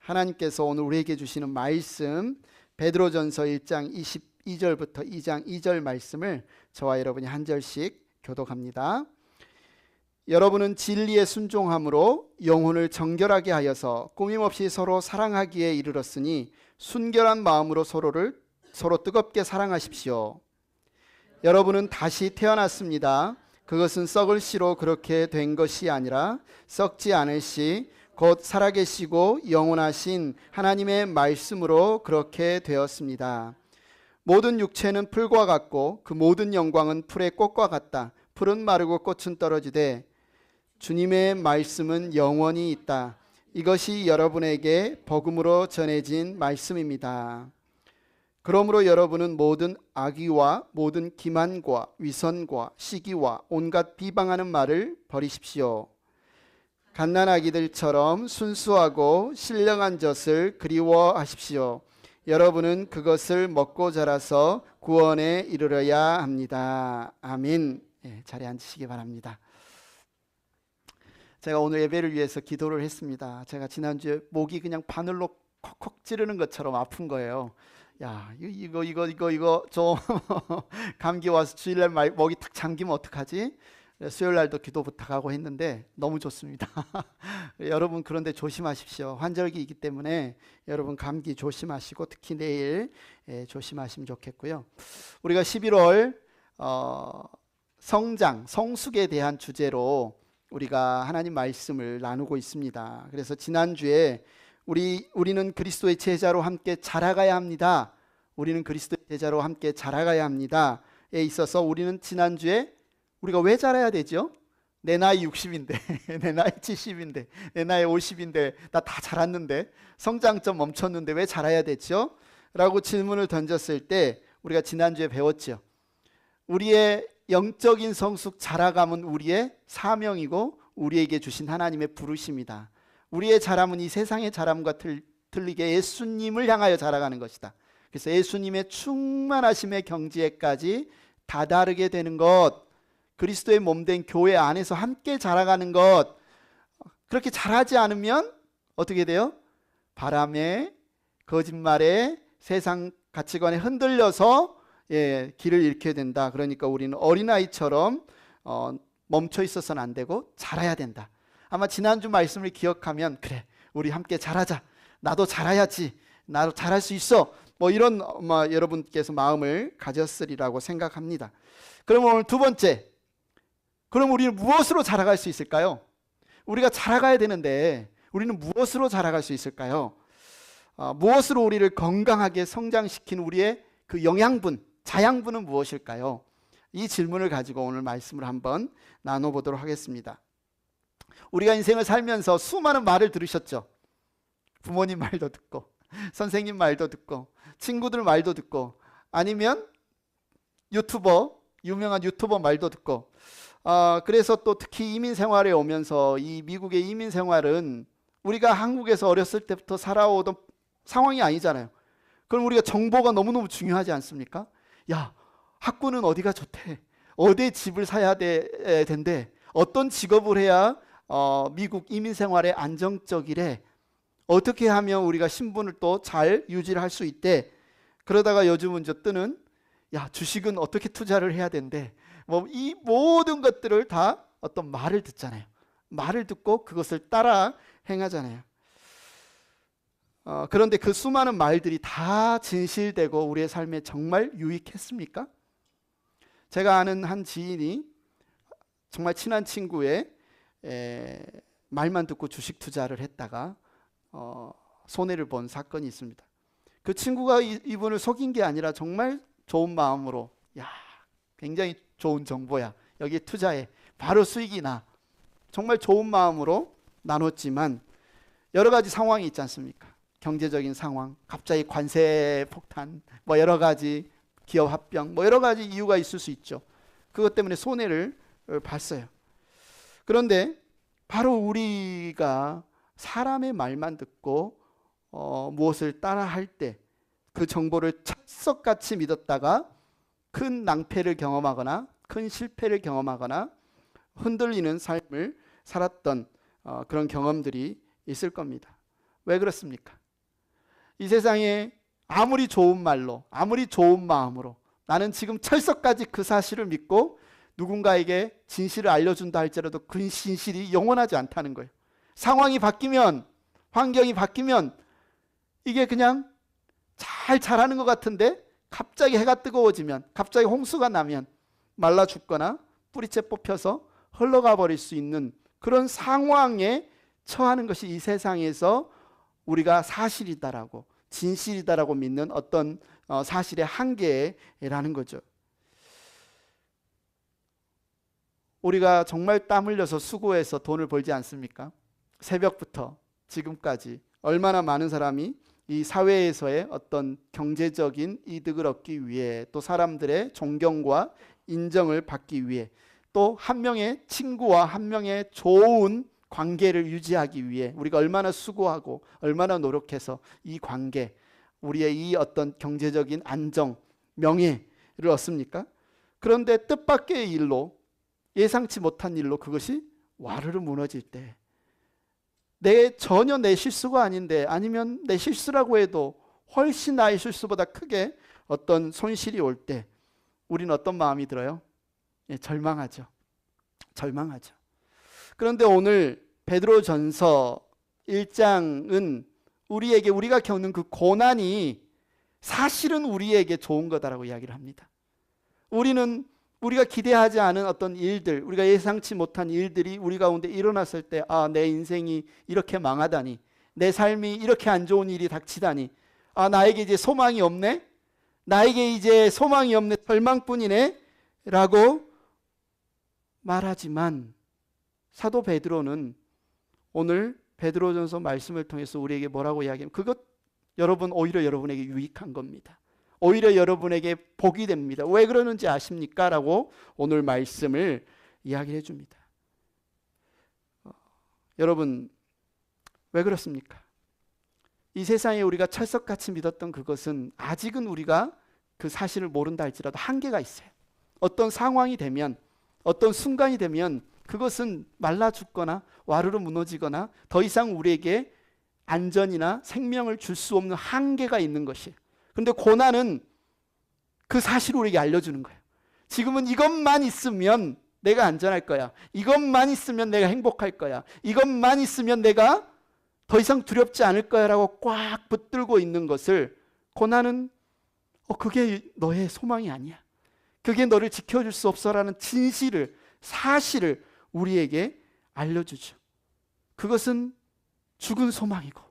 하나님께서 오늘 우리에게 주시는 말씀 베드로전서 1장 22절부터 2장 2절 말씀을 저와 여러분이 한 절씩 교독합니다. 여러분은 진리에 순종함으로 영혼을 정결하게 하여서 꾸밈없이 서로 사랑하기에 이르렀으니 순결한 마음으로 서로 뜨겁게 사랑하십시오. 여러분은 다시 태어났습니다. 그것은 썩을 씨로 그렇게 된 것이 아니라 썩지 않을 씨 곧 살아계시고 영원하신 하나님의 말씀으로 그렇게 되었습니다. 모든 육체는 풀과 같고 그 모든 영광은 풀의 꽃과 같다. 풀은 마르고 꽃은 떨어지되 주님의 말씀은 영원히 있다. 이것이 여러분에게 복음으로 전해진 말씀입니다. 그러므로 여러분은 모든 악의와 모든 기만과 위선과 시기와 온갖 비방하는 말을 버리십시오. 갓난아기들처럼 순수하고 신령한 젖을 그리워하십시오. 여러분은 그것을 먹고 자라서 구원에 이르러야 합니다. 아멘. 자리에 앉으시기 바랍니다. 제가 오늘 예배를 위해서 기도를 했습니다. 제가 지난주에 목이 그냥 바늘로 콕콕 찌르는 것처럼 아픈 거예요. 야, 이거 좀 감기 와서 주일날 목이 탁 잠기면 어떡하지? 수요일날도 기도 부탁하고 했는데 너무 좋습니다. 여러분 그런데 조심하십시오. 환절기이기 때문에 여러분 감기 조심하시고 특히 내일 조심하시면 좋겠고요. 우리가 11월 성장, 성숙에 대한 주제로 우리가 하나님 말씀을 나누고 있습니다. 그래서 지난주에 우리는 그리스도의 제자로 함께 자라가야 합니다. 우리는 그리스도의 제자로 함께 자라가야 합니다에 있어서 우리는 지난주에 우리가 왜 자라야 되죠? 내 나이 60인데 내 나이 70인데 내 나이 50인데 나 다 자랐는데 성장 좀 멈췄는데 왜 자라야 되죠? 라고 질문을 던졌을 때 우리가 지난주에 배웠죠. 우리의 영적인 성숙 자라감은 우리의 사명이고 우리에게 주신 하나님의 부르심이다. 우리의 자람은 이 세상의 자람과 틀리게 예수님을 향하여 자라가는 것이다. 그래서 예수님의 충만하심의 경지에까지 다다르게 되는 것, 그리스도의 몸된 교회 안에서 함께 자라가는 것, 그렇게 자라지 않으면 어떻게 돼요? 바람에, 거짓말에, 세상 가치관에 흔들려서 길을 잃게 된다. 그러니까 우리는 어린아이처럼 멈춰 있어서는 안 되고 자라야 된다. 아마 지난주 말씀을 기억하면 그래 우리 함께 자라자. 나도 자라야지. 나도 자랄 수 있어. 뭐 이런 여러분께서 마음을 가졌으리라고 생각합니다. 그럼 오늘 두 번째, 그럼 우리는 무엇으로 자라갈 수 있을까요? 우리가 자라가야 되는데 우리는 무엇으로 자라갈 수 있을까요? 무엇으로 우리를 건강하게 성장시키는 우리의 그 영양분, 자양분은 무엇일까요? 이 질문을 가지고 오늘 말씀을 한번 나눠보도록 하겠습니다. 우리가 인생을 살면서 수많은 말을 들으셨죠? 부모님 말도 듣고 선생님 말도 듣고 친구들 말도 듣고 아니면 유명한 유튜버 말도 듣고 그래서 또 특히 이민 생활에 오면서 이 미국의 이민 생활은 우리가 한국에서 어렸을 때부터 살아오던 상황이 아니잖아요. 그럼 우리가 정보가 너무너무 중요하지 않습니까? 야, 학군은 어디가 좋대? 어디에 집을 사야 된대? 어떤 직업을 해야 미국 이민 생활에 안정적이래? 어떻게 하면 우리가 신분을 또 잘 유지를 할 수 있대? 그러다가 요즘은 뜨는 야, 주식은 어떻게 투자를 해야 된대? 뭐 이 모든 것들을 다 어떤 말을 듣잖아요. 말을 듣고 그것을 따라 행하잖아요. 그런데 그 수많은 말들이 다 진실되고 우리의 삶에 정말 유익했습니까? 제가 아는 한 지인이 정말 친한 친구의 말만 듣고 주식 투자를 했다가 손해를 본 사건이 있습니다. 그 친구가 이분을 속인 게 아니라 정말 좋은 마음으로 야, 굉장히 좋은 정보야. 여기에 투자해. 바로 수익이 나. 정말 좋은 마음으로 나눴지만 여러 가지 상황이 있지 않습니까? 경제적인 상황, 갑자기 관세 폭탄, 뭐 여러 가지 기업 합병, 뭐 여러 가지 이유가 있을 수 있죠. 그것 때문에 손해를 봤어요. 그런데 바로 우리가 사람의 말만 듣고 무엇을 따라 할 때 그 정보를 철석같이 믿었다가 큰 낭패를 경험하거나 큰 실패를 경험하거나 흔들리는 삶을 살았던 그런 경험들이 있을 겁니다. 왜 그렇습니까? 이 세상에 아무리 좋은 말로, 아무리 좋은 마음으로 나는 지금 철석까지 그 사실을 믿고 누군가에게 진실을 알려준다 할지라도 그 진실이 영원하지 않다는 거예요. 상황이 바뀌면, 환경이 바뀌면 이게 그냥 잘 자라는 것 같은데 갑자기 해가 뜨거워지면, 갑자기 홍수가 나면 말라 죽거나 뿌리채 뽑혀서 흘러가 버릴 수 있는 그런 상황에 처하는 것이 이 세상에서 우리가 사실이다라고, 진실이다라고 믿는 어떤 사실의 한계라는 거죠. 우리가 정말 땀 흘려서 수고해서 돈을 벌지 않습니까? 새벽부터 지금까지 얼마나 많은 사람이 이 사회에서의 어떤 경제적인 이득을 얻기 위해, 또 사람들의 존경과 인정을 받기 위해, 또 한 명의 친구와 한 명의 좋은 관계를 유지하기 위해 우리가 얼마나 수고하고 얼마나 노력해서 이 관계, 우리의 이 어떤 경제적인 안정, 명예를 얻습니까? 그런데 뜻밖의 일로, 예상치 못한 일로 그것이 와르르 무너질 때, 전혀 내 실수가 아닌데, 아니면 내 실수라고 해도 훨씬 나의 실수보다 크게 어떤 손실이 올 때 우리는 어떤 마음이 들어요? 절망하죠. 절망하죠. 그런데 오늘 베드로전서 1장은 우리에게, 우리가 겪는 그 고난이 사실은 우리에게 좋은 거다라고 이야기를 합니다. 우리가 기대하지 않은 어떤 일들, 우리가 예상치 못한 일들이 우리 가운데 일어났을 때, 아, 내 인생이 이렇게 망하다니, 내 삶이 이렇게 안 좋은 일이 닥치다니, 아, 나에게 이제 소망이 없네, 나에게 이제 소망이 없네, 절망뿐이네 라고 말하지만, 사도 베드로는 오늘 베드로전서 말씀을 통해서 우리에게 뭐라고 이야기하면, 그것 여러분, 오히려 여러분에게 유익한 겁니다. 오히려 여러분에게 복이 됩니다. 왜 그러는지 아십니까? 라고 오늘 말씀을 이야기해 줍니다. 여러분, 왜 그렇습니까? 이 세상에 우리가 철석같이 믿었던 그것은 아직은 우리가 그 사실을 모른다 할지라도 한계가 있어요. 어떤 상황이 되면, 어떤 순간이 되면 그것은 말라 죽거나 와르르 무너지거나 더 이상 우리에게 안전이나 생명을 줄 수 없는 한계가 있는 것이에요. 그런데 고난은 그 사실을 우리에게 알려주는 거예요. 지금은 이것만 있으면 내가 안전할 거야. 이것만 있으면 내가 행복할 거야. 이것만 있으면 내가 더 이상 두렵지 않을 거야 라고 꽉 붙들고 있는 것을, 고난은 그게 너의 소망이 아니야, 그게 너를 지켜줄 수 없어라는 진실을, 사실을 우리에게 알려주죠. 그것은 죽은 소망이고,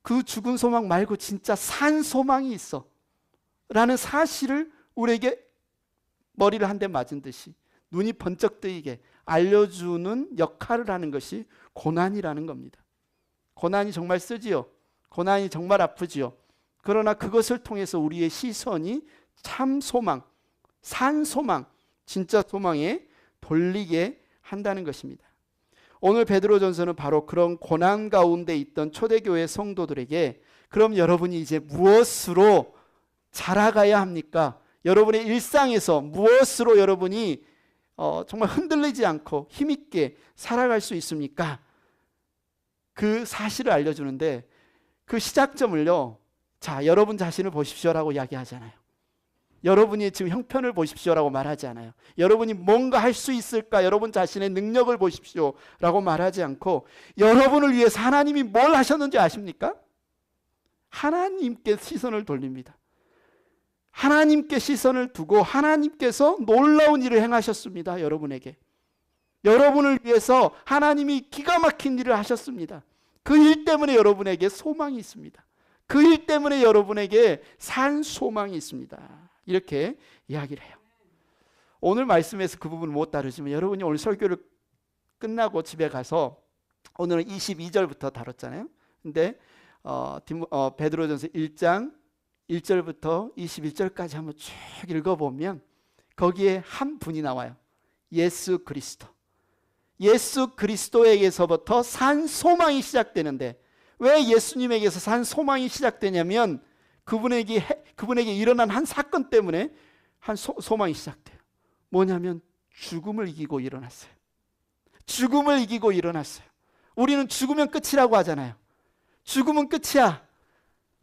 그 죽은 소망 말고 진짜 산 소망이 있어 라는 사실을 우리에게 머리를 한 대 맞은 듯이 눈이 번쩍 뜨이게 알려주는 역할을 하는 것이 고난이라는 겁니다. 고난이 정말 쓰지요. 고난이 정말 아프지요. 그러나 그것을 통해서 우리의 시선이 참 소망, 산 소망, 진짜 소망에 돌리게 한다는 것입니다. 오늘 베드로전서는 바로 그런 고난 가운데 있던 초대교회 성도들에게, 그럼 여러분이 이제 무엇으로 자라가야 합니까? 여러분의 일상에서 무엇으로 여러분이 정말 흔들리지 않고 힘있게 살아갈 수 있습니까? 그 사실을 알려주는데, 그 시작점을요, 자, 여러분 자신을 보십시오라고 이야기하잖아요. 여러분이 지금 형편을 보십시오라고 말하지 않아요. 여러분이 뭔가 할 수 있을까, 여러분 자신의 능력을 보십시오라고 말하지 않고, 여러분을 위해서 하나님이 뭘 하셨는지 아십니까? 하나님께 시선을 돌립니다. 하나님께 시선을 두고 하나님께서 놀라운 일을 행하셨습니다. 여러분에게, 여러분을 위해서 하나님이 기가 막힌 일을 하셨습니다. 그 일 때문에 여러분에게 소망이 있습니다. 그 일 때문에 여러분에게 산 소망이 있습니다. 이렇게 이야기를 해요. 오늘 말씀에서 그 부분은 못 다루지만, 여러분이 오늘 설교를 끝나고 집에 가서, 오늘은 22절부터 다뤘잖아요. 근데 베드로전서 1장 1절부터 21절까지 한번 쭉 읽어보면 거기에 한 분이 나와요. 예수 그리스도. 예수 그리스도에게서부터 산 소망이 시작되는데, 왜 예수님에게서 산 소망이 시작되냐면 그분에게 일어난 한 사건 때문에 한 소망이 시작돼요. 뭐냐면 죽음을 이기고 일어났어요. 죽음을 이기고 일어났어요. 우리는 죽으면 끝이라고 하잖아요. 죽으면 끝이야.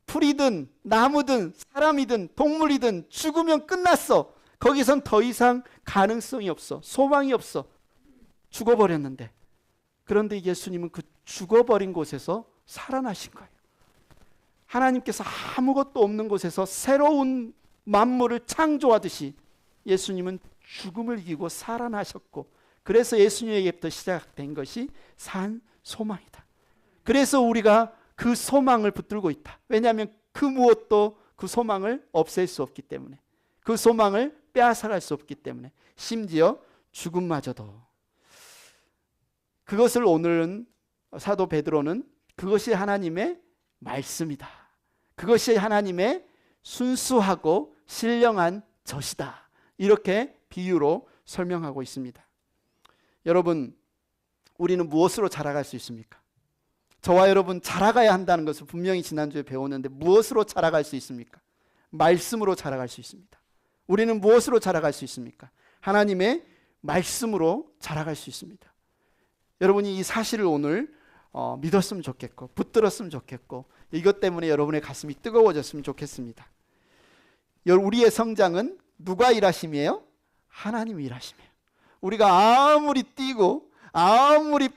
풀이든 나무든 사람이든 동물이든 죽으면 끝났어. 거기선 더 이상 가능성이 없어. 소망이 없어. 죽어버렸는데. 그런데 예수님은 그 죽어버린 곳에서 살아나신 거예요. 하나님께서 아무것도 없는 곳에서 새로운 만물을 창조하듯이 예수님은 죽음을 이기고 살아나셨고, 그래서 예수님에게부터 시작된 것이 산 소망이다. 그래서 우리가 그 소망을 붙들고 있다. 왜냐하면 그 무엇도 그 소망을 없앨 수 없기 때문에, 그 소망을 빼앗아갈 수 없기 때문에, 심지어 죽음마저도. 그것을 오늘은 사도 베드로는 그것이 하나님의 말씀이다. 그것이 하나님의 순수하고 신령한 젖이다. 이렇게 비유로 설명하고 있습니다. 여러분, 우리는 무엇으로 자라갈 수 있습니까? 저와 여러분 자라가야 한다는 것을 분명히 지난주에 배웠는데 무엇으로 자라갈 수 있습니까? 말씀으로 자라갈 수 있습니다. 우리는 무엇으로 자라갈 수 있습니까? 하나님의 말씀으로 자라갈 수 있습니다. 여러분이 이 사실을 오늘 믿었으면 좋겠고 붙들었으면 좋겠고, 이것 때문에 여러분의 가슴이 뜨거워졌으면 좋겠습니다. 우리의 성장은 누가 일하심이에요? 하나님이 일하심이에요. 우리가 아무리 뛰고 아무리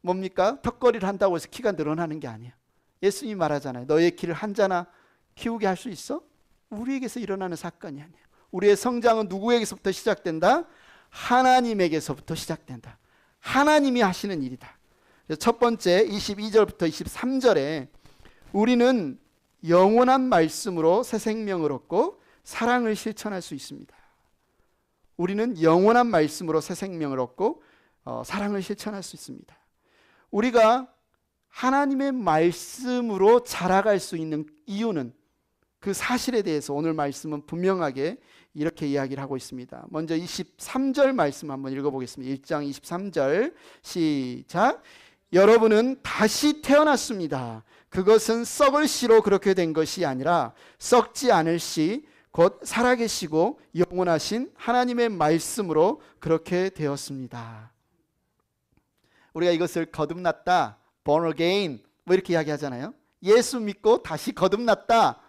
뭡니까? 턱걸이를 한다고 해서 키가 늘어나는 게 아니에요. 예수님이 말하잖아요. 너의 키를 한 자나 키우게 할 수 있어? 우리에게서 일어나는 사건이 아니에요. 우리의 성장은 누구에게서부터 시작된다? 하나님에게서부터 시작된다. 하나님이 하시는 일이다. 첫 번째 22절부터 23절에 우리는 영원한 말씀으로 새 생명을 얻고 사랑을 실천할 수 있습니다. 우리는 영원한 말씀으로 새 생명을 얻고 사랑을 실천할 수 있습니다. 우리가 하나님의 말씀으로 자라갈 수 있는 이유는, 그 사실에 대해서 오늘 말씀은 분명하게 이렇게 이야기를 하고 있습니다. 먼저 23절 말씀 한번 읽어보겠습니다. 1장 23절 시작. 여러분은 다시 태어났습니다. 그것은 썩을 씨로 그렇게 된 것이 아니라 썩지 않을 씨, 곧 살아계시고 영원하신 하나님의 말씀으로 그렇게 되었습니다. 우리가 이것을 거듭났다, born again 뭐 이렇게 이야기하잖아요. 예수 믿고 다시 거듭났다,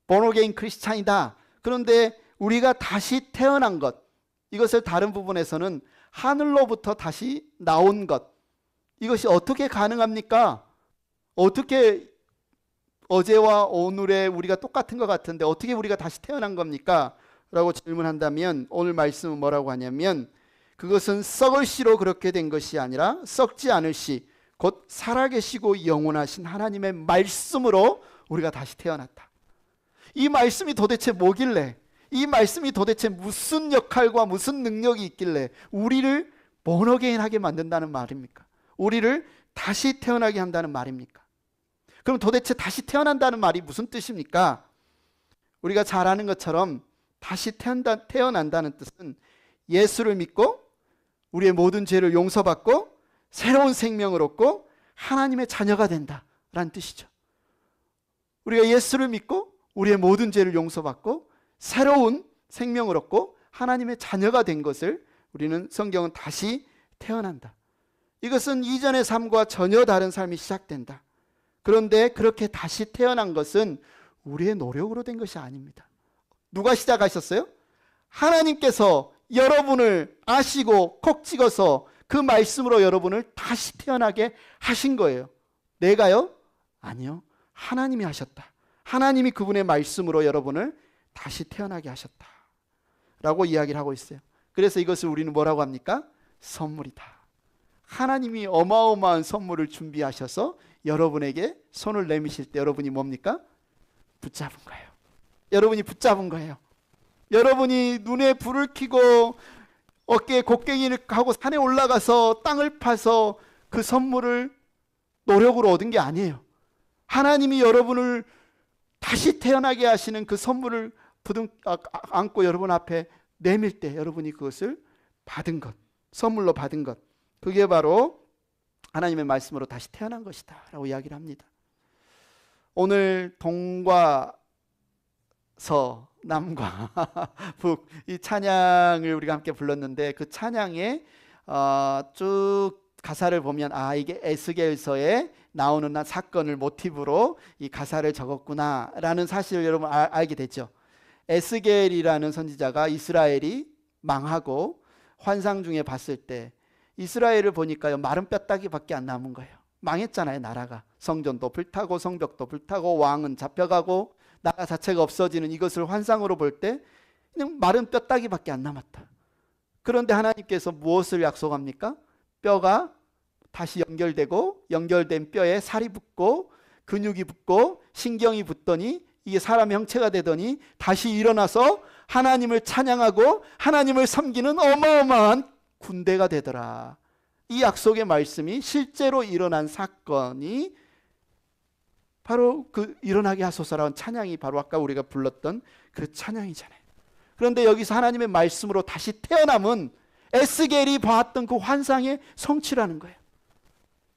born again 크리스찬이다. 그런데 우리가 다시 태어난 것, 이것을 다른 부분에서는 하늘로부터 다시 나온 것, 이것이 어떻게 가능합니까? 어떻게 어제와 오늘의 우리가 똑같은 것 같은데 어떻게 우리가 다시 태어난 겁니까? 라고 질문한다면 오늘 말씀은 뭐라고 하냐면, 그것은 썩을 씨로 그렇게 된 것이 아니라 썩지 않을 씨, 곧 살아계시고 영원하신 하나님의 말씀으로 우리가 다시 태어났다. 이 말씀이 도대체 뭐길래, 이 말씀이 도대체 무슨 역할과 무슨 능력이 있길래 우리를 번어게인하게 만든다는 말입니까? 우리를 다시 태어나게 한다는 말입니까? 그럼 도대체 다시 태어난다는 말이 무슨 뜻입니까? 우리가 잘 아는 것처럼 다시 태어난다는 뜻은 예수를 믿고 우리의 모든 죄를 용서받고 새로운 생명을 얻고 하나님의 자녀가 된다라는 뜻이죠. 우리가 예수를 믿고 우리의 모든 죄를 용서받고 새로운 생명을 얻고 하나님의 자녀가 된 것을 우리는 성경은 다시 태어난다. 이것은 이전의 삶과 전혀 다른 삶이 시작된다. 그런데 그렇게 다시 태어난 것은 우리의 노력으로 된 것이 아닙니다. 누가 시작하셨어요? 하나님께서 여러분을 아시고 콕 찍어서 그 말씀으로 여러분을 다시 태어나게 하신 거예요. 내가요? 아니요. 하나님이 하셨다. 하나님이 그분의 말씀으로 여러분을 다시 태어나게 하셨다 라고 이야기를 하고 있어요. 그래서 이것을 우리는 뭐라고 합니까? 선물이다. 하나님이 어마어마한 선물을 준비하셔서 여러분에게 손을 내미실 때 여러분이 뭡니까? 붙잡은 거예요. 여러분이 붙잡은 거예요. 여러분이 눈에 불을 켜고 어깨에 곡괭이를 하고 산에 올라가서 땅을 파서 그 선물을 노력으로 얻은 게 아니에요. 하나님이 여러분을 다시 태어나게 하시는 그 선물을 안고 여러분 앞에 내밀 때 여러분이 그것을 받은 것, 선물로 받은 것, 그게 바로 하나님의 말씀으로 다시 태어난 것이다 라고 이야기를 합니다. 오늘 동과 서, 남과 북, 이 찬양을 우리가 함께 불렀는데 그 찬양에 쭉 가사를 보면 이게 에스겔서의 나오는 사건을 모티브로 이 가사를 적었구나라는 사실을 여러분 알게 됐죠. 에스겔이라는 선지자가 이스라엘이 망하고 환상 중에 봤을 때 이스라엘을 보니까요, 마른 뼈다귀밖에 안 남은 거예요. 망했잖아요. 나라가. 성전도 불타고 성벽도 불타고 왕은 잡혀가고 나라 자체가 없어지는 이것을 환상으로 볼 때 그냥 마른 뼈다귀밖에 안 남았다. 그런데 하나님께서 무엇을 약속합니까? 뼈가 다시 연결되고 연결된 뼈에 살이 붙고 근육이 붙고 신경이 붙더니 이게 사람의 형체가 되더니 다시 일어나서 하나님을 찬양하고 하나님을 섬기는 어마어마한 군대가 되더라. 이 약속의 말씀이 실제로 일어난 사건이 바로 그 일어나게 하소서라는 찬양이 바로 아까 우리가 불렀던 그 찬양이잖아요. 그런데 여기서 하나님의 말씀으로 다시 태어남은 에스겔이 봤던 그 환상의 성취라는 거예요.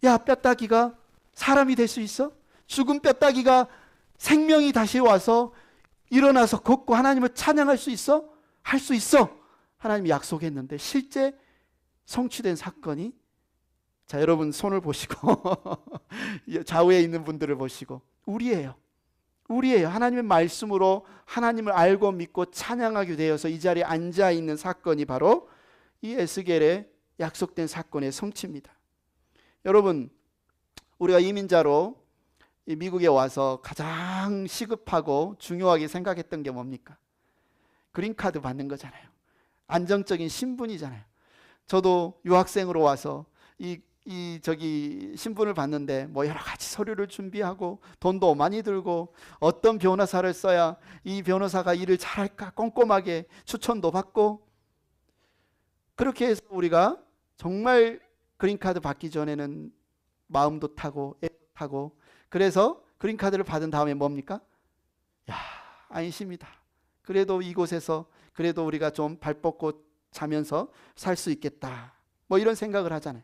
야, 뼈다귀가 사람이 될 수 있어? 죽은 뼈다귀가 생명이 다시 와서 일어나서 걷고 하나님을 찬양할 수 있어? 할 수 있어. 하나님이 약속했는데 실제 성취된 사건이, 자, 여러분 손을 보시고 좌우에 있는 분들을 보시고 우리예요. 하나님의 말씀으로 하나님을 알고 믿고 찬양하게 되어서 이 자리에 앉아 있는 사건이 바로 이 에스겔의 약속된 사건의 성취입니다. 여러분, 우리가 이민자로 미국에 와서 가장 시급하고 중요하게 생각했던 게 뭡니까? 그린카드 받는 거잖아요. 안정적인 신분이잖아요. 저도 유학생으로 와서 저기 신분을 받는데 뭐 여러 가지 서류를 준비하고 돈도 많이 들고 어떤 변호사를 써야 이 변호사가 일을 잘할까 꼼꼼하게 추천도 받고, 그렇게 해서 우리가 정말 그린카드 받기 전에는 마음도 타고 애도 타고, 그래서 그린카드를 받은 다음에 뭡니까? 야, 안심이다. 그래도 이곳에서 그래도 우리가 좀 발 뻗고 자면서 살 수 있겠다. 뭐 이런 생각을 하잖아요.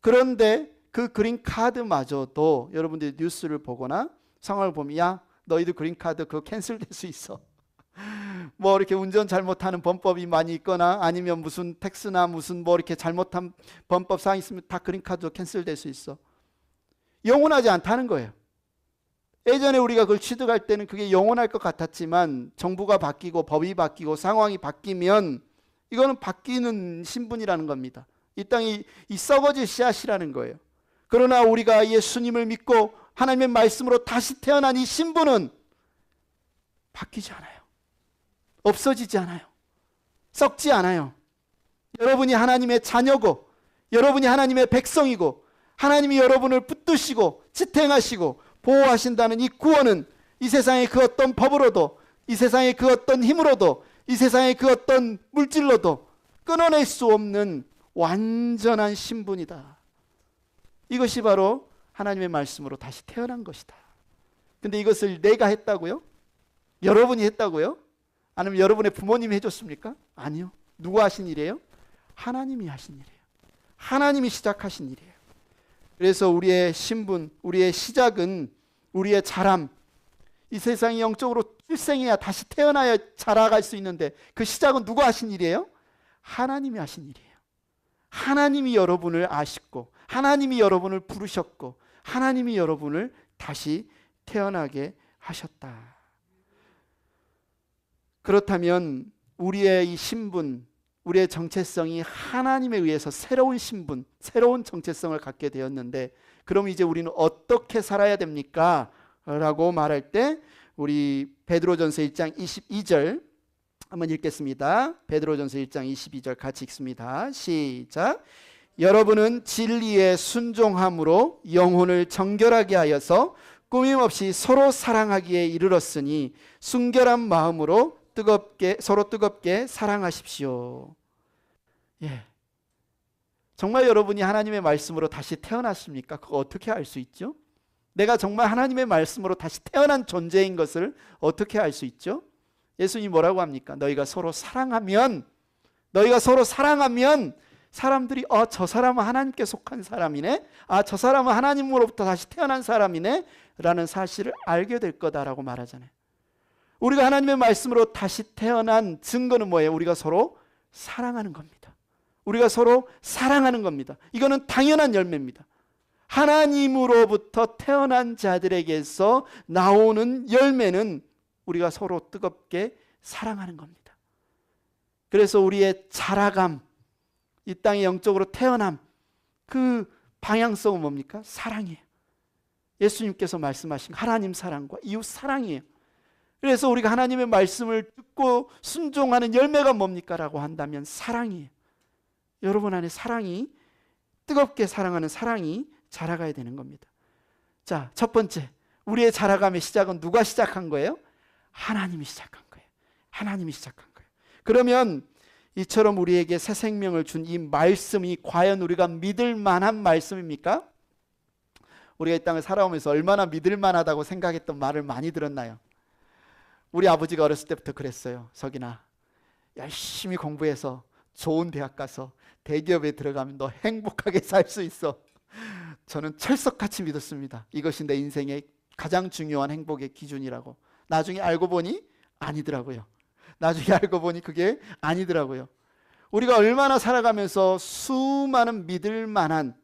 그런데 그 그린카드마저도 여러분들이 뉴스를 보거나 상황을 보면, 야, 너희들 그린카드 그거 캔슬될 수 있어. 뭐 이렇게 운전 잘못하는 범법이 많이 있거나 아니면 무슨 텍스나 무슨 뭐 이렇게 잘못한 범법 사항이 있으면 다 그린카드 캔슬될 수 있어. 영원하지 않다는 거예요. 예전에 우리가 그걸 취득할 때는 그게 영원할 것 같았지만 정부가 바뀌고 법이 바뀌고 상황이 바뀌면 이거는 바뀌는 신분이라는 겁니다. 이 땅이 이 썩어질 씨앗이라는 거예요. 그러나 우리가 예수님을 믿고 하나님의 말씀으로 다시 태어난 이 신분은 바뀌지 않아요. 없어지지 않아요. 썩지 않아요. 여러분이 하나님의 자녀고 여러분이 하나님의 백성이고 하나님이 여러분을 붙드시고 지탱하시고 보호하신다는 이 구원은 이 세상의 그 어떤 법으로도, 이 세상의 그 어떤 힘으로도, 이 세상의 그 어떤 물질로도 끊어낼 수 없는 완전한 신분이다. 이것이 바로 하나님의 말씀으로 다시 태어난 것이다. 근데 이것을 내가 했다고요? 여러분이 했다고요? 아니면 여러분의 부모님이 해줬습니까? 아니요. 누가 하신 일이에요? 하나님이 하신 일이에요. 하나님이 시작하신 일이에요. 그래서 우리의 신분, 우리의 시작은 우리의 자람, 이 세상이 영적으로 출생해야 다시 태어나야 자라갈 수 있는데 그 시작은 누가 하신 일이에요? 하나님이 하신 일이에요. 하나님이 여러분을 아시고 하나님이 여러분을 부르셨고 하나님이 여러분을 다시 태어나게 하셨다. 그렇다면 우리의 이 신분, 우리의 정체성이 하나님에 의해서 새로운 신분, 새로운 정체성을 갖게 되었는데 그럼 이제 우리는 어떻게 살아야 됩니까? 라고 말할 때 우리 베드로전서 1장 22절 한번 읽겠습니다. 베드로전서 1장 22절 같이 읽습니다. 시작. 여러분은 진리에 순종함으로 영혼을 정결하게 하여서 꾸밈없이 서로 사랑하기에 이르렀으니 순결한 마음으로 서로 뜨겁게 사랑하십시오. 예. 정말 여러분이 하나님의 말씀으로 다시 태어났습니까? 그거 어떻게 알 수 있죠? 내가 정말 하나님의 말씀으로 다시 태어난 존재인 것을 어떻게 알 수 있죠? 예수님이 뭐라고 합니까? 너희가 서로 사랑하면 사람들이 저 사람은 하나님께 속한 사람이네, 저 사람은 하나님으로부터 다시 태어난 사람이네 라는 사실을 알게 될 거다라고 말하잖아요. 우리가 하나님의 말씀으로 다시 태어난 증거는 뭐예요? 우리가 서로 사랑하는 겁니다. 우리가 서로 사랑하는 겁니다. 이거는 당연한 열매입니다. 하나님으로부터 태어난 자들에게서 나오는 열매는 우리가 서로 뜨겁게 사랑하는 겁니다. 그래서 우리의 자라감, 이 땅에 영적으로 태어남, 그 방향성은 뭡니까? 사랑이에요. 예수님께서 말씀하신 하나님 사랑과 이웃 사랑이에요. 그래서 우리가 하나님의 말씀을 듣고 순종하는 열매가 뭡니까? 라고 한다면 사랑이에요. 여러분 안에 사랑이, 뜨겁게 사랑하는 사랑이 자라가야 되는 겁니다. 자, 첫 번째, 우리의 자라감의 시작은 누가 시작한 거예요? 하나님이 시작한 거예요. 하나님이 시작한 거예요. 그러면 이처럼 우리에게 새 생명을 준 이 말씀이 과연 우리가 믿을 만한 말씀입니까? 우리가 이 땅을 살아오면서 얼마나 믿을 만하다고 생각했던 말을 많이 들었나요? 우리 아버지가 어렸을 때부터 그랬어요. 석인아, 열심히 공부해서 좋은 대학 가서 대기업에 들어가면 너 행복하게 살 수 있어. 저는 철석같이 믿었습니다. 이것이 내 인생의 가장 중요한 행복의 기준이라고. 나중에 알고 보니 아니더라고요. 나중에 알고 보니 그게 아니더라고요. 우리가 얼마나 살아가면서 수많은 믿을 만한,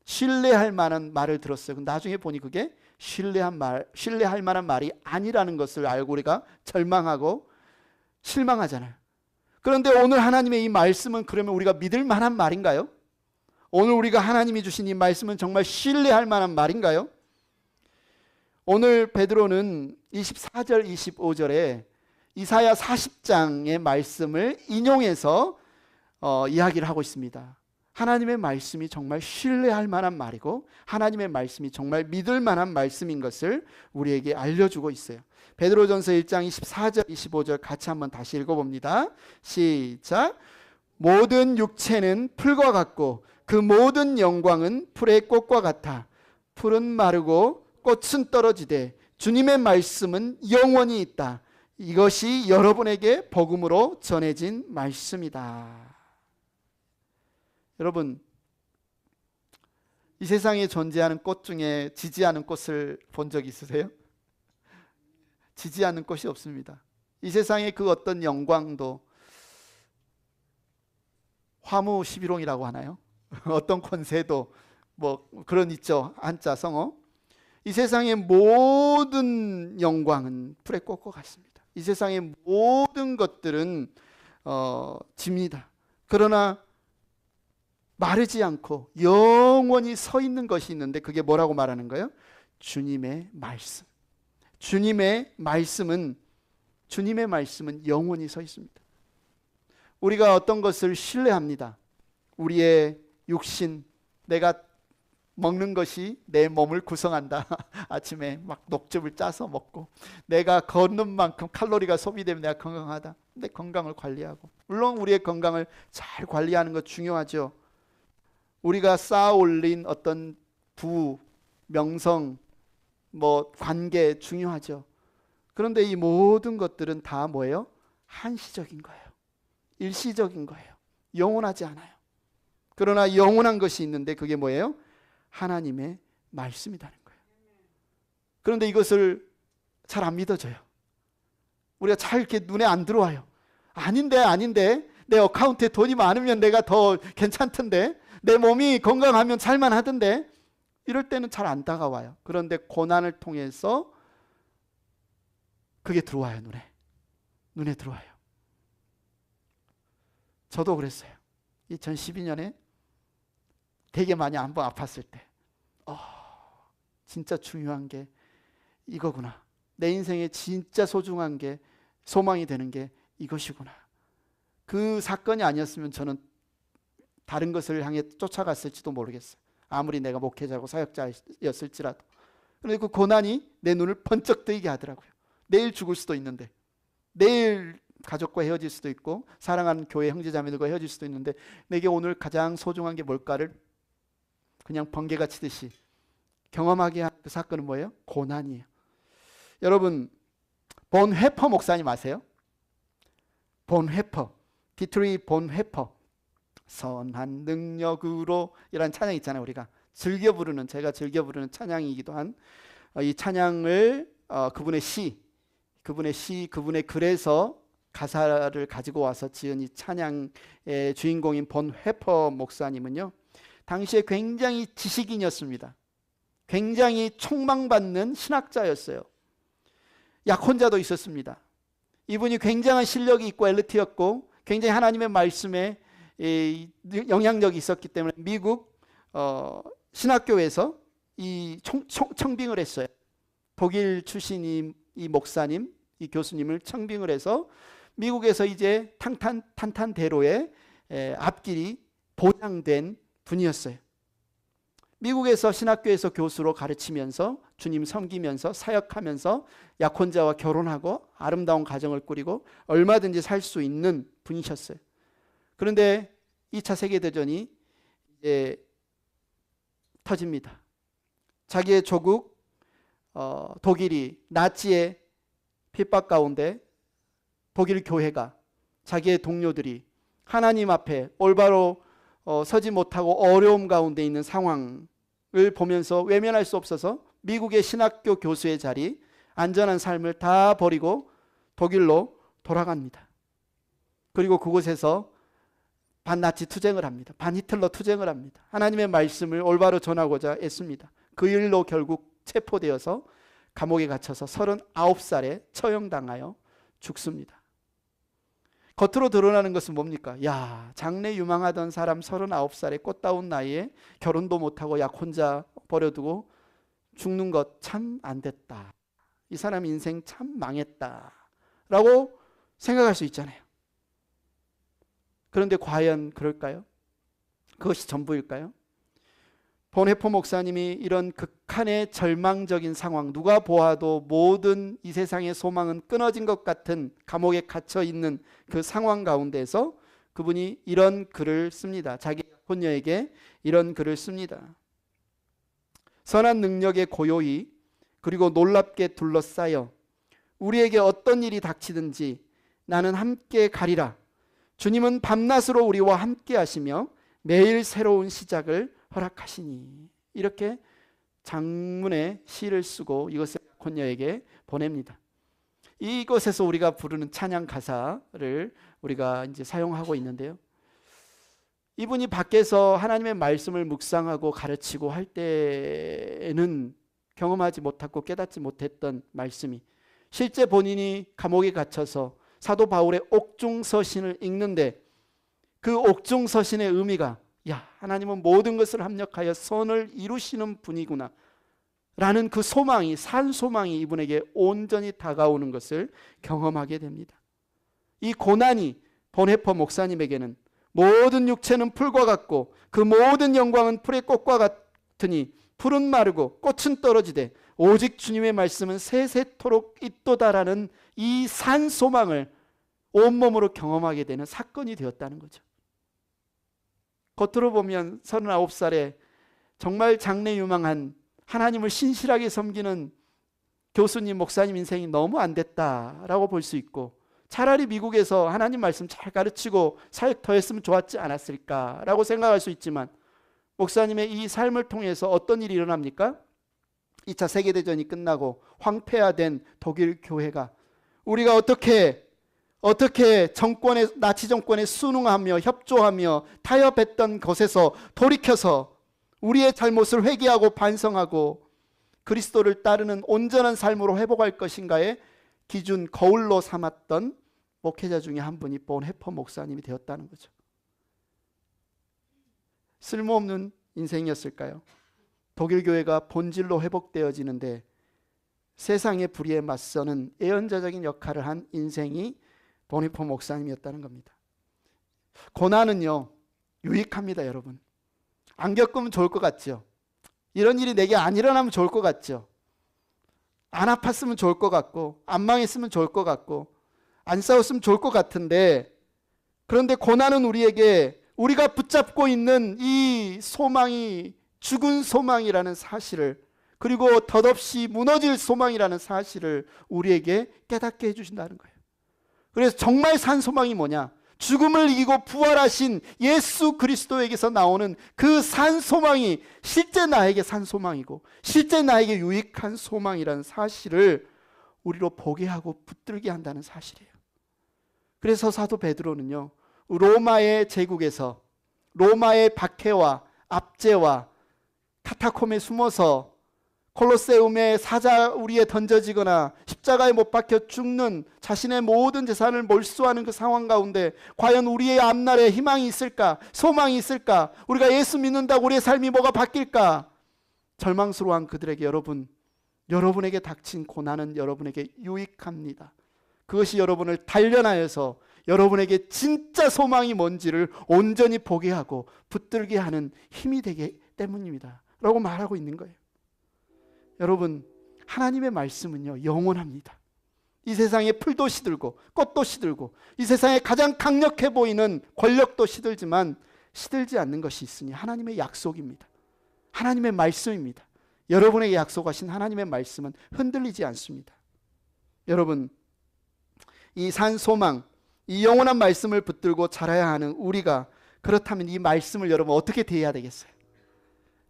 신뢰할 만한 말을 들었어요. 나중에 보니 그게 신뢰할 만한 말이 아니라는 것을 알고 우리가 절망하고 실망하잖아요. 그런데 오늘 하나님의 이 말씀은 그러면 우리가 믿을 만한 말인가요? 오늘 우리가 하나님이 주신 이 말씀은 정말 신뢰할 만한 말인가요? 오늘 베드로는 24절 25절에 이사야 40장의 말씀을 인용해서 이야기를 하고 있습니다. 하나님의 말씀이 정말 신뢰할 만한 말이고 하나님의 말씀이 정말 믿을 만한 말씀인 것을 우리에게 알려주고 있어요. 베드로전서 1장 24절 25절 같이 한번 다시 읽어봅니다. 시작. 모든 육체는 풀과 같고 그 모든 영광은 풀의 꽃과 같아. 풀은 마르고 꽃은 떨어지되 주님의 말씀은 영원히 있다. 이것이 여러분에게 복음으로 전해진 말씀이다. 여러분, 이 세상에 존재하는 꽃 중에 지지 않은 꽃을 본 적 있으세요? 지지 않는 꽃이 없습니다. 이 세상의 그 어떤 영광도 화무 11홍이라고 하나요? 어떤 권세도 뭐 그런 있죠. 한자 성어. 이 세상의 모든 영광은 풀의 꽃과 같습니다. 이 세상의 모든 것들은 집니다. 그러나 마르지 않고 영원히 서 있는 것이 있는데 그게 뭐라고 말하는 거예요? 주님의 말씀. 주님의 말씀은 영원히 서 있습니다. 우리가 어떤 것을 신뢰합니다. 우리의 육신, 내가 먹는 것이 내 몸을 구성한다. 아침에 막 녹즙을 짜서 먹고 내가 걷는 만큼 칼로리가 소비되면 내가 건강하다. 내 건강을 관리하고, 물론 우리의 건강을 잘 관리하는 것 중요하죠. 우리가 쌓아 올린 어떤 부, 명성, 관계 중요하죠. 그런데 이 모든 것들은 다 뭐예요? 한시적인 거예요. 일시적인 거예요. 영원하지 않아요. 그러나 영원한 것이 있는데 그게 뭐예요? 하나님의 말씀이라는 거예요. 그런데 이것을 잘 안 믿어져요. 우리가 잘 이렇게 눈에 안 들어와요. 아닌데 내 어카운트에 돈이 많으면 내가 더 괜찮던데, 내 몸이 건강하면 살만하던데, 이럴 때는 잘 안 다가와요. 그런데 고난을 통해서 그게 들어와요. 눈에 들어와요. 저도 그랬어요. 2012년에 되게 많이 한번 아팠을 때 진짜 중요한 게 이거구나. 내 인생에 진짜 소중한 게, 소망이 되는 게 이것이구나. 그 사건이 아니었으면 저는 다른 것을 향해 쫓아갔을지도 모르겠어요. 아무리 내가 목회자고 사역자였을지라도. 그런데 그 고난이 내 눈을 번쩍 뜨이게 하더라고요. 내일 죽을 수도 있는데, 내일 가족과 헤어질 수도 있고, 사랑하는 교회 형제자매들과 헤어질 수도 있는데, 내게 오늘 가장 소중한 게 뭘까를 그냥 번개가 치듯이 경험하게 한 그 사건은 뭐예요? 고난이에요. 여러분, 본 회퍼 목사님 아세요? 본 회퍼, 디트리 본 회퍼. 선한 능력으로, 이런 찬양 있잖아요. 우리가 즐겨 부르는, 제가 즐겨 부르는 찬양이기도 한 이 찬양을 그분의 글에서 가사를 가지고 와서 지은 이 찬양의 주인공인 본 회퍼 목사님은요, 당시에 굉장히 지식인이었습니다. 굉장히 촉망받는 신학자였어요. 약혼자도 있었습니다. 이분이 굉장한 실력이 있고 엘리트였고 굉장히 하나님의 말씀에 영향력이 있었기 때문에 미국 신학교에서 이 청빙을 했어요. 독일 출신이 이 목사님, 이 교수님을 청빙을 해서 미국에서 이제 탄탄대로의 앞길이 보장된 분이었어요. 미국에서 신학교에서 교수로 가르치면서 주님 섬기면서 사역하면서 약혼자와 결혼하고 아름다운 가정을 꾸리고 얼마든지 살 수 있는 분이셨어요. 그런데 2차 세계대전이 이제 터집니다. 자기의 조국 독일이 나치의 핍박 가운데 독일 교회가 자기의 동료들이 하나님 앞에 올바로 서지 못하고 어려움 가운데 있는 상황을 보면서 외면할 수 없어서 미국의 신학교 교수의 자리, 안전한 삶을 다 버리고 독일로 돌아갑니다. 그리고 그곳에서 반나치 투쟁을 합니다. 반히틀러 투쟁을 합니다. 하나님의 말씀을 올바로 전하고자 애씁니다. 그 일로 결국 체포되어서 감옥에 갇혀서 39살에 처형당하여 죽습니다. 겉으로 드러나는 것은 뭡니까? 야, 장래 유망하던 사람 39살에 꽃다운 나이에 결혼도 못하고 약 혼자 버려두고 죽는 것 참 안 됐다. 이 사람 인생 참 망했다 라고 생각할 수 있잖아요. 그런데 과연 그럴까요? 그것이 전부일까요? 본헤퍼 목사님이 이런 극한의 절망적인 상황, 누가 보아도 모든 이 세상의 소망은 끊어진 것 같은 감옥에 갇혀 있는 그 상황 가운데서 그분이 이런 글을 씁니다. 자기 혼녀에게 이런 글을 씁니다. 선한 능력의 고요히 그리고 놀랍게 둘러싸여 우리에게 어떤 일이 닥치든지 나는 함께 가리라. 주님은 밤낮으로 우리와 함께 하시며 매일 새로운 시작을 허락하시니. 이렇게 장문의 시를 쓰고 이것을 혼녀에게 보냅니다. 이것에서 우리가 부르는 찬양 가사를 우리가 이제 사용하고 있는데요. 이분이 밖에서 하나님의 말씀을 묵상하고 가르치고 할 때는 경험하지 못하고 깨닫지 못했던 말씀이 실제 본인이 감옥에 갇혀서 사도 바울의 옥중서신을 읽는데 그 옥중서신의 의미가 야, 하나님은 모든 것을 합력하여 선을 이루시는 분이구나 라는 그 소망이, 산 소망이 이분에게 온전히 다가오는 것을 경험하게 됩니다. 이 고난이 본헤퍼 목사님에게는 모든 육체는 풀과 같고 그 모든 영광은 풀의 꽃과 같으니 풀은 마르고 꽃은 떨어지되 오직 주님의 말씀은 세세토록 있도다라는 이 산 소망을 온몸으로 경험하게 되는 사건이 되었다는 거죠. 겉으로 보면 39살에 정말 장래 유망한 하나님을 신실하게 섬기는 교수님, 목사님 인생이 너무 안 됐다라고 볼 수 있고 차라리 미국에서 하나님 말씀 잘 가르치고 사역 더 했으면 좋았지 않았을까라고 생각할 수 있지만 목사님의 이 삶을 통해서 어떤 일이 일어납니까? 2차 세계대전이 끝나고 황폐화된 독일 교회가 우리가 어떻게 나치 정권에 순응하며 협조하며 타협했던 것에서 돌이켜서 우리의 잘못을 회개하고 반성하고 그리스도를 따르는 온전한 삶으로 회복할 것인가의 기준 거울로 삼았던 목회자 중에 한 분이 본헤퍼 목사님이 되었다는 거죠. 쓸모없는 인생이었을까요? 독일 교회가 본질로 회복되어지는데 세상의 불의에 맞서는 예언자적인 역할을 한 인생이 본헤퍼 목사님이었다는 겁니다. 고난은요 유익합니다. 여러분 안 겪으면 좋을 것 같죠. 이런 일이 내게 안 일어나면 좋을 것 같죠. 안 아팠으면 좋을 것 같고 안 망했으면 좋을 것 같고 안 싸웠으면 좋을 것 같은데 그런데 고난은 우리에게 우리가 붙잡고 있는 이 소망이 죽은 소망이라는 사실을 그리고 덧없이 무너질 소망이라는 사실을 우리에게 깨닫게 해주신다는 거예요. 그래서 정말 산 소망이 뭐냐? 죽음을 이기고 부활하신 예수 그리스도에게서 나오는 그 산 소망이 실제 나에게 산 소망이고 실제 나에게 유익한 소망이라는 사실을 우리로 보게 하고 붙들게 한다는 사실이에요. 그래서 사도 베드로는요 로마의 제국에서 로마의 박해와 압제와 카타콤에 숨어서 콜로세움의 사자 우리에 던져지거나 십자가에 못 박혀 죽는 자신의 모든 재산을 몰수하는 그 상황 가운데 과연 우리의 앞날에 희망이 있을까? 소망이 있을까? 우리가 예수 믿는다고 우리의 삶이 뭐가 바뀔까? 절망스러워한 그들에게 여러분에게 닥친 고난은 여러분에게 유익합니다. 그것이 여러분을 단련하여서 여러분에게 진짜 소망이 뭔지를 온전히 보게 하고 붙들게 하는 힘이 되기 때문입니다. 라고 말하고 있는 거예요. 여러분, 하나님의 말씀은요, 영원합니다. 이 세상에 풀도 시들고 꽃도 시들고 이 세상에 가장 강력해 보이는 권력도 시들지만 시들지 않는 것이 있으니 하나님의 약속입니다. 하나님의 말씀입니다. 여러분에게 약속하신 하나님의 말씀은 흔들리지 않습니다. 여러분, 이 산 소망, 이 영원한 말씀을 붙들고 자라야 하는 우리가 그렇다면 이 말씀을 여러분 어떻게 대해야 되겠어요?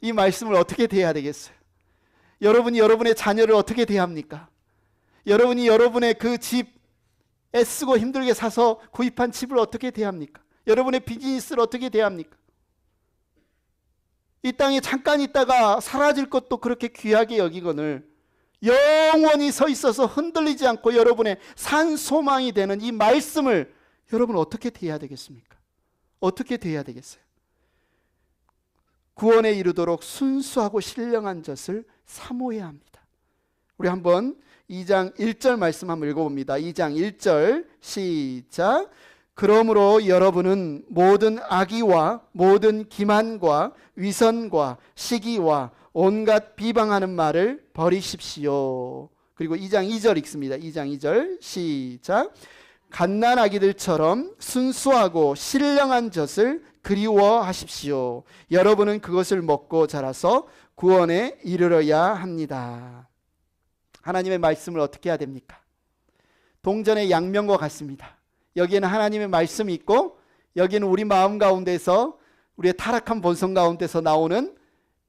이 말씀을 어떻게 대해야 되겠어요? 여러분이 여러분의 자녀를 어떻게 대합니까? 여러분이 여러분의 그 집 애쓰고 힘들게 사서 구입한 집을 어떻게 대합니까? 여러분의 비즈니스를 어떻게 대합니까? 이 땅에 잠깐 있다가 사라질 것도 그렇게 귀하게 여기거늘 영원히 서 있어서 흔들리지 않고 여러분의 산 소망이 되는 이 말씀을 여러분 어떻게 대해야 되겠습니까? 어떻게 대해야 되겠어요? 구원에 이르도록 순수하고 신령한 젖을 사모해야 합니다. 우리 한번 2장 1절 말씀 한번 읽어봅니다. 2장 1절 시작. 그러므로 여러분은 모든 악의와 모든 기만과 위선과 시기와 온갖 비방하는 말을 버리십시오. 그리고 2장 2절 읽습니다. 2장 2절 시작. 갓난아기들처럼 순수하고 신령한 젖을 그리워하십시오. 여러분은 그것을 먹고 자라서 구원에 이르러야 합니다. 하나님의 말씀을 어떻게 해야 됩니까? 동전의 양면과 같습니다. 여기에는 하나님의 말씀이 있고 여기에는 우리 마음 가운데서 우리의 타락한 본성 가운데서 나오는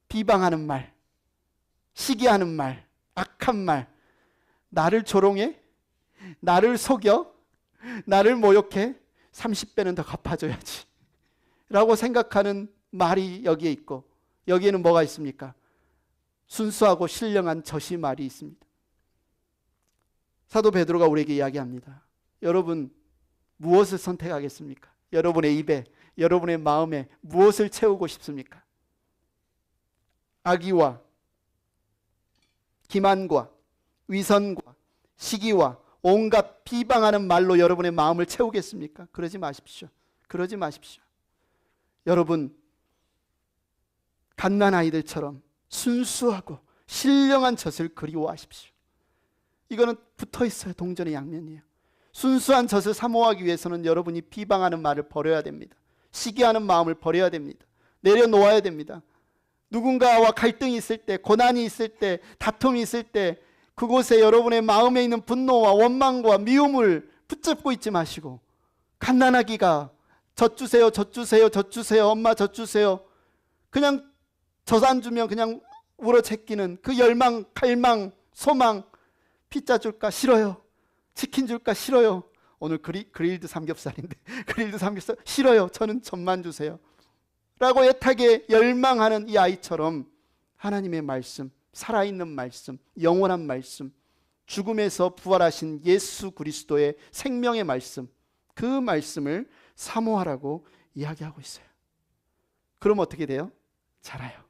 비방하는 말, 시기하는 말, 악한 말, 나를 조롱해? 나를 속여? 나를 모욕해? 30배는 더 갚아줘야지 라고 생각하는 말이 여기에 있고 여기에는 뭐가 있습니까? 순수하고 신령한 젖이 말이 있습니다. 사도 베드로가 우리에게 이야기합니다. 여러분 무엇을 선택하겠습니까? 여러분의 입에, 여러분의 마음에 무엇을 채우고 싶습니까? 악의와 기만과 위선과 시기와 온갖 비방하는 말로 여러분의 마음을 채우겠습니까? 그러지 마십시오. 그러지 마십시오. 여러분 갓난아이들처럼 순수하고 신령한 젖을 그리워하십시오. 이거는 붙어있어요. 동전의 양면이에요. 순수한 젖을 사모하기 위해서는 여러분이 비방하는 말을 버려야 됩니다. 시기하는 마음을 버려야 됩니다. 내려놓아야 됩니다. 누군가와 갈등이 있을 때, 고난이 있을 때, 다툼이 있을 때 그곳에 여러분의 마음에 있는 분노와 원망과 미움을 붙잡고 있지 마시고 갓난아기가 젖 주세요, 젖 주세요, 젖 주세요, 엄마 젖 주세요. 그냥 젖 안 주면 그냥 울어제끼는 그 열망, 갈망, 소망. 피자 줄까? 싫어요. 치킨 줄까? 싫어요. 오늘 그릴드 삼겹살인데 그릴드 삼겹살 싫어요. 저는 젖만 주세요. 라고 애타게 열망하는 이 아이처럼 하나님의 말씀, 살아있는 말씀, 영원한 말씀, 죽음에서 부활하신 예수 그리스도의 생명의 말씀, 그 말씀을 사모하라고 이야기하고 있어요. 그럼 어떻게 돼요? 자라요.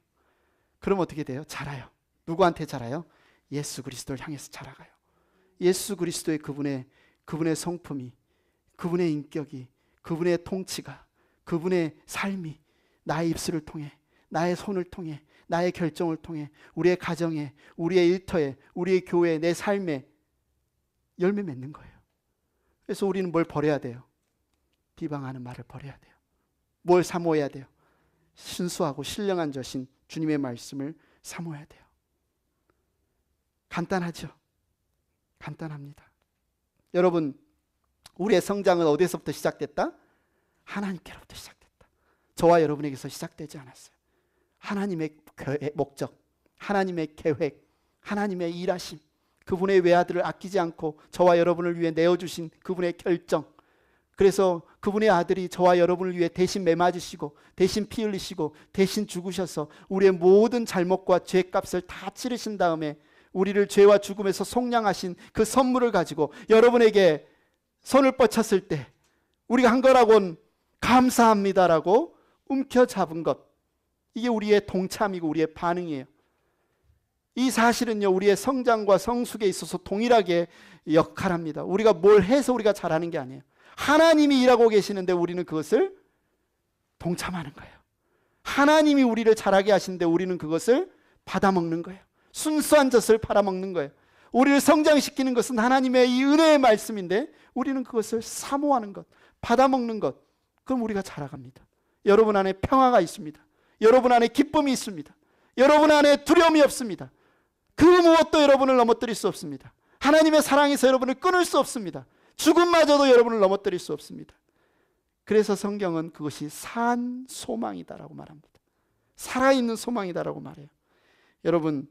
그럼 어떻게 돼요? 자라요. 누구한테 자라요? 예수 그리스도를 향해서 자라가요. 예수 그리스도의 그분의 성품이, 그분의 인격이, 그분의 통치가, 그분의 삶이 나의 입술을 통해, 나의 손을 통해, 나의 결정을 통해 우리의 가정에, 우리의 일터에, 우리의 교회에, 내 삶에 열매 맺는 거예요. 그래서 우리는 뭘 버려야 돼요? 비방하는 말을 버려야 돼요. 뭘 사모해야 돼요? 순수하고 신령한 젖인 주님의 말씀을 사모해야 돼요. 간단하죠? 간단합니다. 여러분, 우리의 성장은 어디서부터 시작됐다? 하나님께로부터 시작됐다. 저와 여러분에게서 시작되지 않았어요. 하나님의 목적, 하나님의 계획, 하나님의 일하심, 그분의 외아들을 아끼지 않고 저와 여러분을 위해 내어주신 그분의 결정, 그래서 그분의 아들이 저와 여러분을 위해 대신 매맞으시고 대신 피 흘리시고 대신 죽으셔서 우리의 모든 잘못과 죄값을 다 치르신 다음에 우리를 죄와 죽음에서 속량하신 그 선물을 가지고 여러분에게 손을 뻗쳤을 때 우리가 한 거라고는 감사합니다라고 움켜잡은 것, 이게 우리의 동참이고 우리의 반응이에요. 이 사실은요, 우리의 성장과 성숙에 있어서 동일하게 역할합니다. 우리가 뭘 해서 우리가 잘하는 게 아니에요. 하나님이 일하고 계시는데 우리는 그것을 동참하는 거예요. 하나님이 우리를 잘하게 하시는데 우리는 그것을 받아먹는 거예요. 순수한 젖을 팔아먹는 거예요. 우리를 성장시키는 것은 하나님의 이 은혜의 말씀인데 우리는 그것을 사모하는 것, 받아먹는 것, 그럼 우리가 자라갑니다. 여러분 안에 평화가 있습니다. 여러분 안에 기쁨이 있습니다. 여러분 안에 두려움이 없습니다. 그 무엇도 여러분을 넘어뜨릴 수 없습니다. 하나님의 사랑에서 여러분을 끊을 수 없습니다. 죽음마저도 여러분을 넘어뜨릴 수 없습니다. 그래서 성경은 그것이 산 소망이다라고 말합니다. 살아있는 소망이다라고 말해요. 여러분,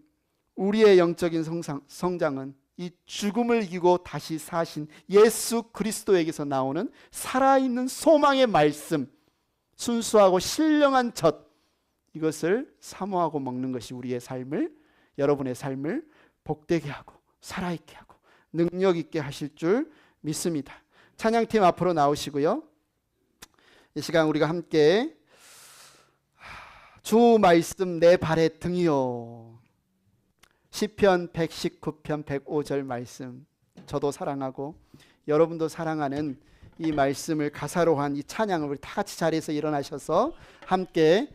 우리의 영적인 성장은 이 죽음을 이기고 다시 사신 예수 그리스도에게서 나오는 살아있는 소망의 말씀, 순수하고 신령한 젖, 이것을 사모하고 먹는 것이 우리의 삶을, 여러분의 삶을 복되게 하고 살아있게 하고 능력 있게 하실 줄 믿습니다. 찬양팀 앞으로 나오시고요. 이 시간 우리가 함께 주 말씀 내 발의 등이요, 시편 119편 105절 말씀, 저도 사랑하고 여러분도 사랑하는 이 말씀을 가사로 한 이 찬양을 우리 다 같이 자리에서 일어나셔서 함께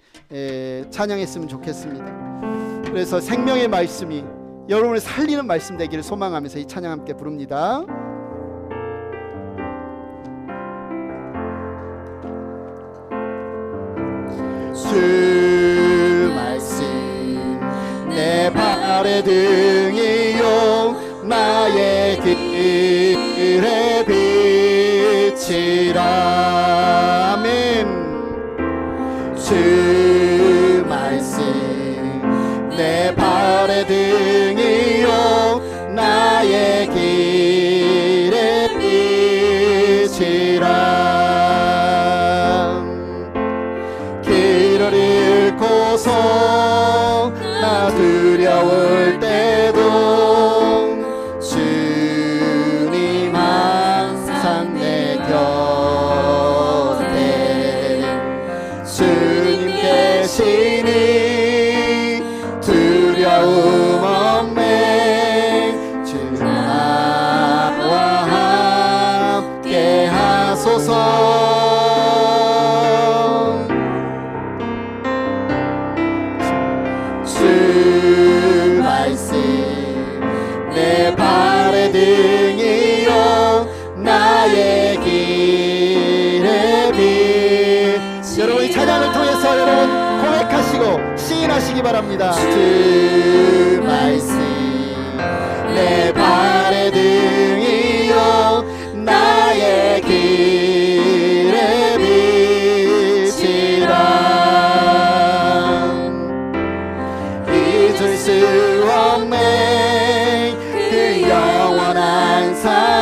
찬양했으면 좋겠습니다. 그래서 생명의 말씀이 여러분을 살리는 말씀 되기를 소망하면서 이 찬양 함께 부릅니다. 주 말씀 내 발의 등이요 나의 길의 빛이라. 아멘. 주 말씀 내 발의 등이요 나의 길의 빛이라. 길을 잃고서 나 두려울 때도 주님 항상 내 곁에, 주님 계시니 두려움 없네. 주 나와 함께 하소서. 주 말씀 내 발의 등이요 나의 길의 빛. 여러분 이 찬양을 통해서 여러분 고백하시고 시인하시기 바랍니다. 주 말씀 내 발의 등이요 나의 길의 빛이라. 잊을 수 없네 그 영원한 사랑.